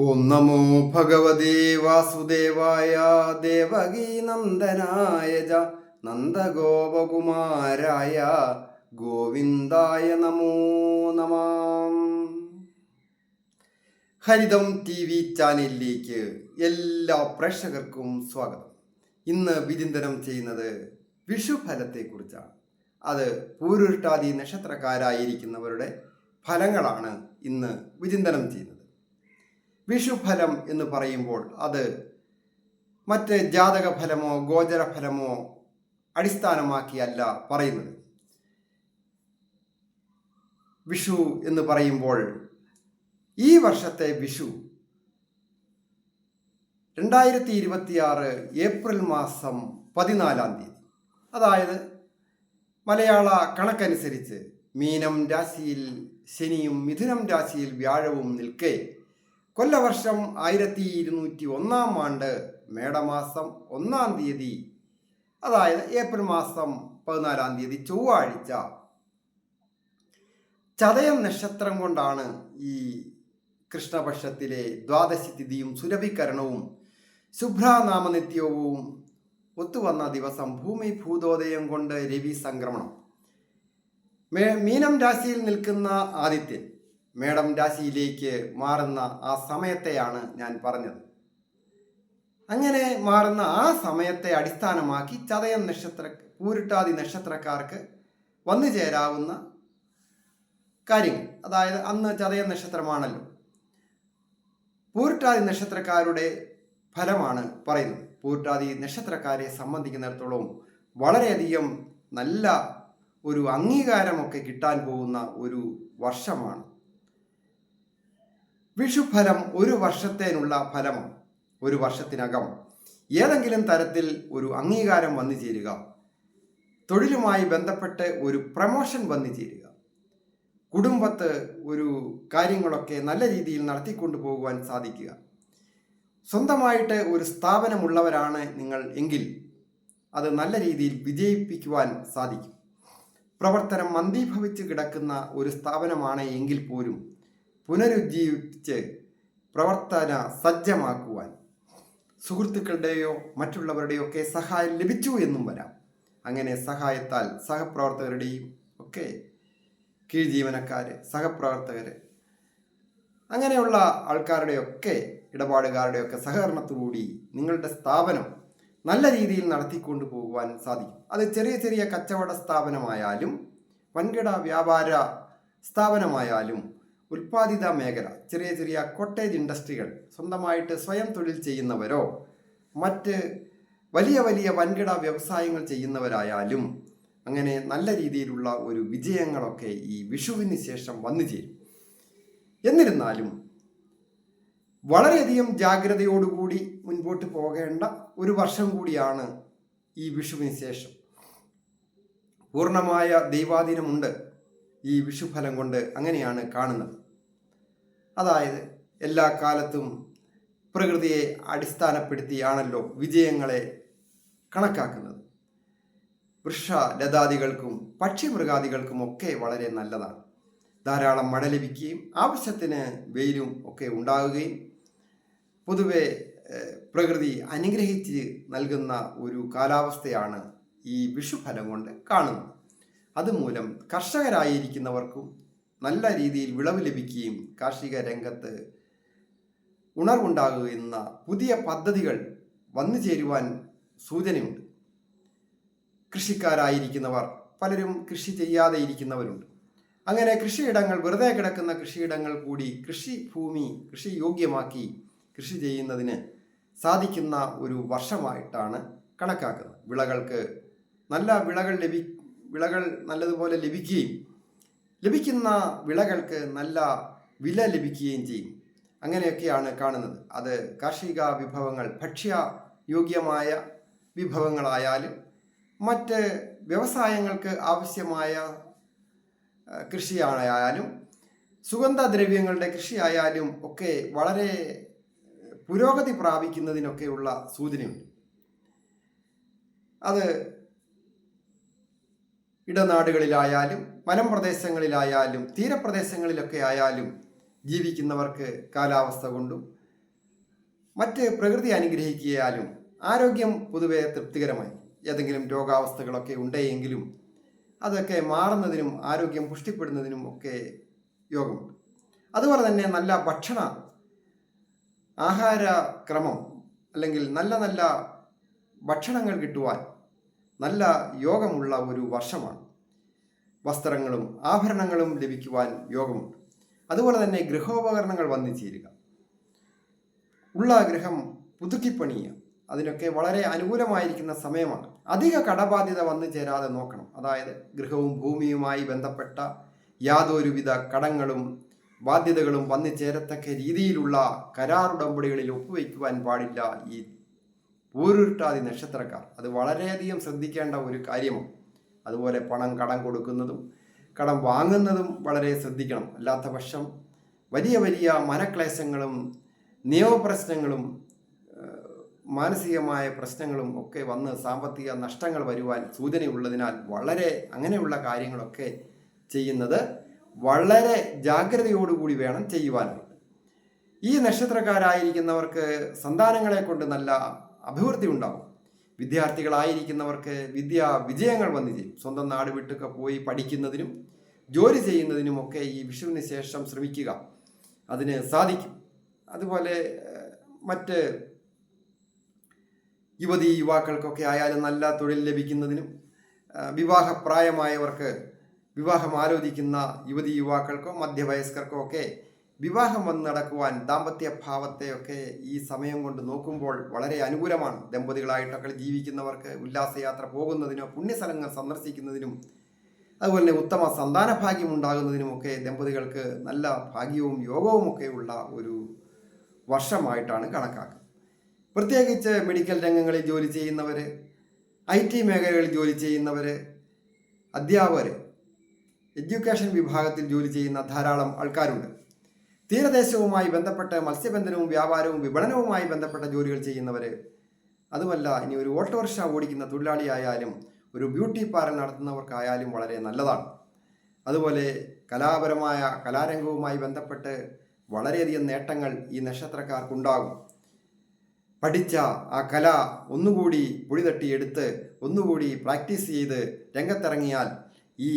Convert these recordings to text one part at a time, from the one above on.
ഓം നമോ ഭഗവതേ വാസുദേവായ ദേവകീനന്ദനായ ച നന്ദഗോപകുമാരായ ഗോവിന്ദായ നമോ നമാം. ഹരിതം ടി വി ചാനലിലേക്ക് എല്ലാ പ്രേക്ഷകർക്കും സ്വാഗതം. ഇന്ന് വിചിന്തനം ചെയ്യുന്നത് വിഷുഫലത്തെക്കുറിച്ചാണ്. അത് പൂരുരുട്ടാതി നക്ഷത്രക്കാരായിരിക്കുന്നവരുടെ ഫലങ്ങളാണ് ഇന്ന് വിചിന്തനം ചെയ്യുന്നത്. വിഷുഫലം എന്ന് പറയുമ്പോൾ അത് മറ്റ് ജാതക ഫലമോ ഗോചരഫലമോ അടിസ്ഥാനമാക്കിയല്ല പറയുന്നത്. വിഷു എന്ന് പറയുമ്പോൾ ഈ വർഷത്തെ വിഷു 2026 ഏപ്രിൽ മാസം 14 തീയതി, അതായത് മലയാള കണക്കനുസരിച്ച് മീനം രാശിയിൽ ശനിയും മിഥുനം രാശിയിൽ വ്യാഴവും നിൽക്കെ കൊല്ലവർഷം 1201 ആണ്ട് മേടമാസം 1 തീയതി, അതായത് ഏപ്രിൽ മാസം 14 തീയതി ചൊവ്വാഴ്ച ചതയം നക്ഷത്രം കൊണ്ടാണ് ഈ കൃഷ്ണപക്ഷത്തിലെ ദ്വാദശി തിഥിയും സുരഭികരണവും ശുഭ്രനാമനിത്യവും ഒത്തുവന്ന ദിവസം ഭൂമി ഭൂതോദയം കൊണ്ട് രവി സംക്രമണം. മീനം രാശിയിൽ നിൽക്കുന്ന ആദിത്യൻ മേടം രാശിയിലേക്ക് മാറുന്ന ആ സമയത്തെയാണ് ഞാൻ പറഞ്ഞത്. അങ്ങനെ മാറുന്ന ആ സമയത്തെ അടിസ്ഥാനമാക്കി ചതയം പൂരുട്ടാതി നക്ഷത്രക്കാർക്ക് വന്നു ചേരാവുന്ന കാര്യങ്ങൾ, അതായത് അന്ന് ചതയം നക്ഷത്രമാണല്ലോ, പൂരുട്ടാതി നക്ഷത്രക്കാരുടെ ഫലമാണ് പറയുന്നത്. പൂരുട്ടാതി നക്ഷത്രക്കാരെ സംബന്ധിക്കുന്നിടത്തോളം വളരെയധികം നല്ല ഒരു അംഗീകാരമൊക്കെ കിട്ടാൻ പോകുന്ന ഒരു വർഷമാണ്. വിഷുഫലം ഒരു വർഷത്തേനുള്ള ഫലമാണ്. ഒരു വർഷത്തിനകം ഏതെങ്കിലും തരത്തിൽ ഒരു അംഗീകാരം വന്നു ചേരുക, തൊഴിലുമായി ബന്ധപ്പെട്ട് ഒരു പ്രമോഷൻ വന്നു ചേരുക, കുടുംബത്ത് ഒരു കാര്യങ്ങളൊക്കെ നല്ല രീതിയിൽ നടത്തിക്കൊണ്ടു പോകുവാൻ സാധിക്കുക, സ്വന്തമായിട്ട് ഒരു സ്ഥാപനമുള്ളവരാണ് നിങ്ങൾ എങ്കിൽ അത് നല്ല രീതിയിൽ വിജയിപ്പിക്കുവാൻ സാധിക്കും. പ്രവർത്തനം മന്ദീഭവിച്ച് കിടക്കുന്ന ഒരു സ്ഥാപനമാണ് എങ്കിൽ പോലും പുനരുജ്ജീവിപ്പിച്ച് പ്രവർത്തന സജ്ജമാക്കുവാൻ സുഹൃത്തുക്കളുടെയോ മറ്റുള്ളവരുടെയോ ഒക്കെ സഹായം ലഭിച്ചു എന്നും വരാം. അങ്ങനെ സഹായത്താൽ സഹപ്രവർത്തകരുടെയും ഒക്കെ കീഴ് ജീവനക്കാർ, സഹപ്രവർത്തകർ, അങ്ങനെയുള്ള ആൾക്കാരുടെയൊക്കെ ഇടപാടുകാരുടെയൊക്കെ സഹകരണത്തോടുകൂടി നിങ്ങളുടെ സ്ഥാപനം നല്ല രീതിയിൽ നടത്തിക്കൊണ്ടു പോകുവാൻ സാധിക്കും. അത് ചെറിയ ചെറിയ കച്ചവട സ്ഥാപനമായാലും വൻകിട വ്യാപാര സ്ഥാപനമായാലും ഉൽപ്പാദിത മേഖല, ചെറിയ ചെറിയ കോട്ടേജ് ഇൻഡസ്ട്രികൾ, സ്വന്തമായിട്ട് സ്വയം തൊഴിൽ ചെയ്യുന്നവരോ മറ്റ് വലിയ വലിയ വൻകിട വ്യവസായങ്ങൾ ചെയ്യുന്നവരായാലും അങ്ങനെ നല്ല രീതിയിലുള്ള ഒരു വിജയങ്ങളൊക്കെ ഈ വിഷുവിന് ശേഷം വന്നു ചേരും. എന്നിരുന്നാലും വളരെയധികം ജാഗ്രതയോടുകൂടി മുൻപോട്ട് പോകേണ്ട ഒരു വർഷം കൂടിയാണ് ഈ വിഷുവിന് ശേഷം. പൂർണ്ണമായ ദൈവാധീനമുണ്ട് ഈ വിഷുഫലം കൊണ്ട്, അങ്ങനെയാണ് കാണുന്നത്. അതായത് എല്ലാ കാലത്തും പ്രകൃതിയെ അടിസ്ഥാനപ്പെടുത്തിയാണല്ലോ വിജയങ്ങളെ കണക്കാക്കുന്നത്. വൃക്ഷലതാദികൾക്കും പക്ഷിമൃഗാദികൾക്കും ഒക്കെ വളരെ നല്ലതാണ്. ധാരാളം മഴ ലഭിക്കുകയും ആവശ്യത്തിന് വെയിലും ഒക്കെ ഉണ്ടാവുകയും പൊതുവെ പ്രകൃതി അനുഗ്രഹിച്ച് നൽകുന്ന ഒരു കാലാവസ്ഥയാണ് ഈ വിഷുഫലം കൊണ്ട് കാണുന്നത്. അതുമൂലം കർഷകരായിരിക്കുന്നവർക്കും നല്ല രീതിയിൽ വിളവ് ലഭിക്കുകയും കാർഷിക രംഗത്ത് ഉണർവുണ്ടാകുന്ന പുതിയ പദ്ധതികൾ വന്നു ചേരുവാൻ സൂചനയുണ്ട്. കൃഷിക്കാരായിരിക്കുന്നവർ പലരും കൃഷി ചെയ്യാതെ ഇരിക്കുന്നവരുണ്ട്. അങ്ങനെ കൃഷിയിടങ്ങൾ, വെറുതെ കിടക്കുന്ന കൃഷിയിടങ്ങൾ കൂടി കൃഷിഭൂമി കൃഷി യോഗ്യമാക്കി കൃഷി ചെയ്യുന്നതിന് സാധിക്കുന്ന ഒരു വർഷമായിട്ടാണ് കണക്കാക്കുന്നത്. വിളകൾക്ക് നല്ല വിളകൾ നല്ലതുപോലെ ലഭിക്കുകയും ലഭിക്കുന്ന വിളകൾക്ക് നല്ല വില ലഭിക്കുകയും ചെയ്യും. അങ്ങനെയൊക്കെയാണ് കാണുന്നത്. അത് കാർഷിക വിഭവങ്ങൾ, ഭക്ഷ്യ യോഗ്യമായ വിഭവങ്ങളായാലും മറ്റ് വ്യവസായങ്ങൾക്ക് ആവശ്യമായ കൃഷിയായാലും സുഗന്ധദ്രവ്യങ്ങളുടെ കൃഷിയായാലും ഒക്കെ വളരെ പുരോഗതി പ്രാപിക്കുന്നതിനൊക്കെയുള്ള സൂചനയുണ്ട്. അത് ഇടനാടുകളിലായാലും മലമ്പ്രദേശങ്ങളിലായാലും തീരപ്രദേശങ്ങളിലൊക്കെ ആയാലും ജീവിക്കുന്നവർക്ക് കാലാവസ്ഥ കൊണ്ടും മറ്റ് പ്രകൃതി അനുഗ്രഹിക്കാലും ആരോഗ്യം പൊതുവെ തൃപ്തികരമായി. ഏതെങ്കിലും രോഗാവസ്ഥകളൊക്കെ ഉണ്ടെങ്കിലും അതൊക്കെ മാറുന്നതിനും ആരോഗ്യം പുഷ്ടിപ്പെടുന്നതിനും ഒക്കെ യോഗമുണ്ട്. അതുപോലെ തന്നെ നല്ല ആഹാരക്രമം അല്ലെങ്കിൽ നല്ല നല്ല ഭക്ഷണങ്ങൾ കിട്ടുവാൻ നല്ല യോഗമുള്ള ഒരു വർഷമാണ്. വസ്ത്രങ്ങളും ആഭരണങ്ങളും ലഭിക്കുവാൻ യോഗമുണ്ട്. അതുപോലെ തന്നെ ഗൃഹോപകരണങ്ങൾ വന്നു ചേരുക, ഉള്ള ഗൃഹം പുതുക്കിപ്പണിയുക, അതിനൊക്കെ വളരെ അനുകൂലമായിരിക്കുന്ന സമയമാണ്. അധിക കടബാധ്യത വന്നു ചേരാതെ നോക്കണം. അതായത് ഗൃഹവും ഭൂമിയുമായി ബന്ധപ്പെട്ട യാതൊരുവിധ കടങ്ങളും ബാധ്യതകളും വന്നു ചേരത്തക്ക രീതിയിലുള്ള കരാറുടമ്പടികളിൽ ഒപ്പുവയ്ക്കുവാൻ പാടില്ല ഈ പൂരുരുട്ടാതി നക്ഷത്രക്കാർ. അത് വളരെയധികം ശ്രദ്ധിക്കേണ്ട ഒരു കാര്യമാണ്. അതുപോലെ പണം കടം കൊടുക്കുന്നതും കടം വാങ്ങുന്നതും വളരെ ശ്രദ്ധിക്കണം. അല്ലാത്ത പക്ഷം വലിയ വലിയ മനക്ലേശങ്ങളും നിയമപ്രശ്നങ്ങളും മാനസികമായ പ്രശ്നങ്ങളും ഒക്കെ വന്ന് സാമ്പത്തിക നഷ്ടങ്ങൾ വരുവാൻ സൂചനയുള്ളതിനാൽ വളരെ അങ്ങനെയുള്ള കാര്യങ്ങളൊക്കെ ചെയ്യുന്നത് വളരെ ജാഗ്രതയോടുകൂടി വേണം ചെയ്യുവാനായിട്ട്. ഈ നക്ഷത്രക്കാരായിരിക്കുന്നവർക്ക് സന്താനങ്ങളെ കൊണ്ട് നല്ല അഭിവൃദ്ധി ഉണ്ടാകും. വിദ്യാർത്ഥികളായിരിക്കുന്നവർക്ക് വിജയങ്ങൾ വന്നു ചെയ്യും. സ്വന്തം നാട് വിട്ടൊക്കെ പോയി പഠിക്കുന്നതിനും ജോലി ചെയ്യുന്നതിനുമൊക്കെ ഈ വിഷുവിന് ശേഷം ശ്രമിക്കുക, അതിന് സാധിക്കും. അതുപോലെ മറ്റ് യുവാക്കൾക്കൊക്കെ ആയാലും നല്ല തൊഴിൽ ലഭിക്കുന്നതിനും വിവാഹപ്രായമായവർക്ക് വിവാഹം ആലോചിക്കുന്ന യുവാക്കൾക്കോ മധ്യവയസ്കർക്കോ ഒക്കെ വിവാഹം വന്ന് നടക്കുവാൻ ദാമ്പത്യ ഭാവത്തെയൊക്കെ ഈ സമയം കൊണ്ട് നോക്കുമ്പോൾ വളരെ അനുകൂലമാണ്. ദമ്പതികളായിട്ടൊക്കെ ജീവിക്കുന്നവർക്ക് ഉല്ലാസയാത്ര പോകുന്നതിനോ പുണ്യസ്ഥലങ്ങൾ സന്ദർശിക്കുന്നതിനും അതുപോലെ തന്നെ ഉത്തമ സന്താന ഭാഗ്യം ഉണ്ടാകുന്നതിനുമൊക്കെ ദമ്പതികൾക്ക് നല്ല ഭാഗ്യവും യോഗവും ഒക്കെ ഉള്ള ഒരു വർഷമായിട്ടാണ് കണക്കാക്കുന്നത്. പ്രത്യേകിച്ച് മെഡിക്കൽ രംഗങ്ങളിൽ ജോലി ചെയ്യുന്നവർ, IT മേഖലകളിൽ ജോലി ചെയ്യുന്നവർ, അധ്യാപകർ, എഡ്യൂക്കേഷൻ വിഭാഗത്തിൽ ജോലി ചെയ്യുന്ന ധാരാളം ആൾക്കാരുണ്ട്. തീരദേശവുമായി ബന്ധപ്പെട്ട് മത്സ്യബന്ധനവും വ്യാപാരവും വിപണനവുമായി ബന്ധപ്പെട്ട ജോലികൾ ചെയ്യുന്നവർ, അതുമല്ല ഇനി ഒരു ഓട്ടോറിക്ഷ ഓടിക്കുന്ന തൊഴിലാളിയായാലും ഒരു ബ്യൂട്ടി പാർലർ നടത്തുന്നവർക്കായാലും വളരെ നല്ലതാണ്. അതുപോലെ കലാരംഗവുമായി ബന്ധപ്പെട്ട് വളരെയധികം നേട്ടങ്ങൾ ഈ നക്ഷത്രക്കാർക്കുണ്ടാകും. പഠിച്ച ആ കല ഒന്നുകൂടി പൊടിതട്ടിയെടുത്ത് ഒന്നുകൂടി പ്രാക്ടീസ് ചെയ്ത് രംഗത്തിറങ്ങിയാൽ ഈ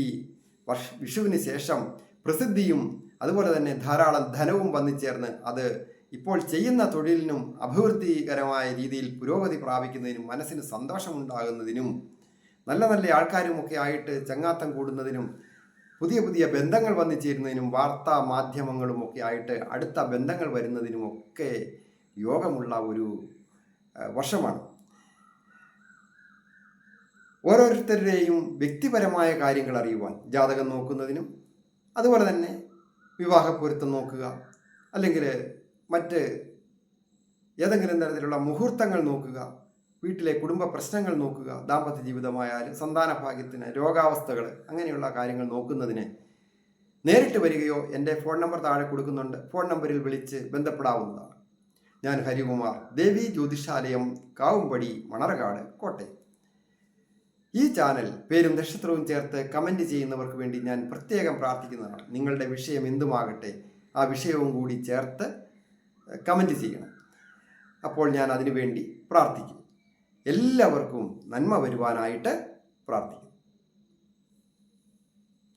വിഷുവിന് ശേഷം പ്രസിദ്ധിയും അതുപോലെ തന്നെ ധാരാളം ധനവും വന്നു ചേർന്ന് അത് ഇപ്പോൾ ചെയ്യുന്ന തൊഴിലിനും അഭിവൃദ്ധികരമായ രീതിയിൽ പുരോഗതി പ്രാപിക്കുന്നതിനും മനസ്സിന് സന്തോഷമുണ്ടാകുന്നതിനും നല്ല നല്ല ആൾക്കാരുമൊക്കെ ആയിട്ട് ചങ്ങാത്തം കൂടുന്നതിനും പുതിയ ബന്ധങ്ങൾ വന്നു ചേരുന്നതിനും വാർത്താ മാധ്യമങ്ങളുമൊക്കെ ആയിട്ട് അടുത്ത ബന്ധങ്ങൾ വരുന്നതിനുമൊക്കെ യോഗമുള്ള ഒരു വർഷമാണ്. ഓരോരുത്തരുടെയും വ്യക്തിപരമായ കാര്യങ്ങൾ അറിയുവാൻ ജാതകം നോക്കുന്നതിനും അതുപോലെ തന്നെ വിവാഹപ്പൊരുത്തം നോക്കുക, അല്ലെങ്കിൽ മറ്റ് ഏതെങ്കിലും തരത്തിലുള്ള മുഹൂർത്തങ്ങൾ നോക്കുക, വീട്ടിലെ കുടുംബ പ്രശ്നങ്ങൾ നോക്കുക, ദാമ്പത്യ ജീവിതമായാലും സന്താന ഭാഗ്യത്തിന് രോഗാവസ്ഥകൾ അങ്ങനെയുള്ള കാര്യങ്ങൾ നോക്കുന്നതിന് നേരിട്ട് വരികയോ എൻ്റെ ഫോൺ നമ്പർ താഴെ കൊടുക്കുന്നുണ്ട്, ഫോൺ നമ്പറിൽ വിളിച്ച് ബന്ധപ്പെടാവുന്നതാണ്. ഞാൻ ഹരികുമാർ, ദേവി ജ്യോതിഷാലയം, കാവുംപടി, മണർകാട്, കോട്ടയം. ഈ ചാനൽ പേരും നക്ഷത്രവും ചേർത്ത് കമൻറ്റ് ചെയ്യുന്നവർക്ക് വേണ്ടി ഞാൻ പ്രത്യേകം പ്രാർത്ഥിക്കുന്നതാണ്. നിങ്ങളുടെ വിഷയം എന്തുമാകട്ടെ ആ വിഷയവും കൂടി ചേർത്ത് കമൻറ്റ് ചെയ്യണം. അപ്പോൾ ഞാൻ അതിനു വേണ്ടി പ്രാർത്ഥിക്കും. എല്ലാവർക്കും നന്മ വരുവാനായിട്ട് പ്രാർത്ഥിക്കുന്നു.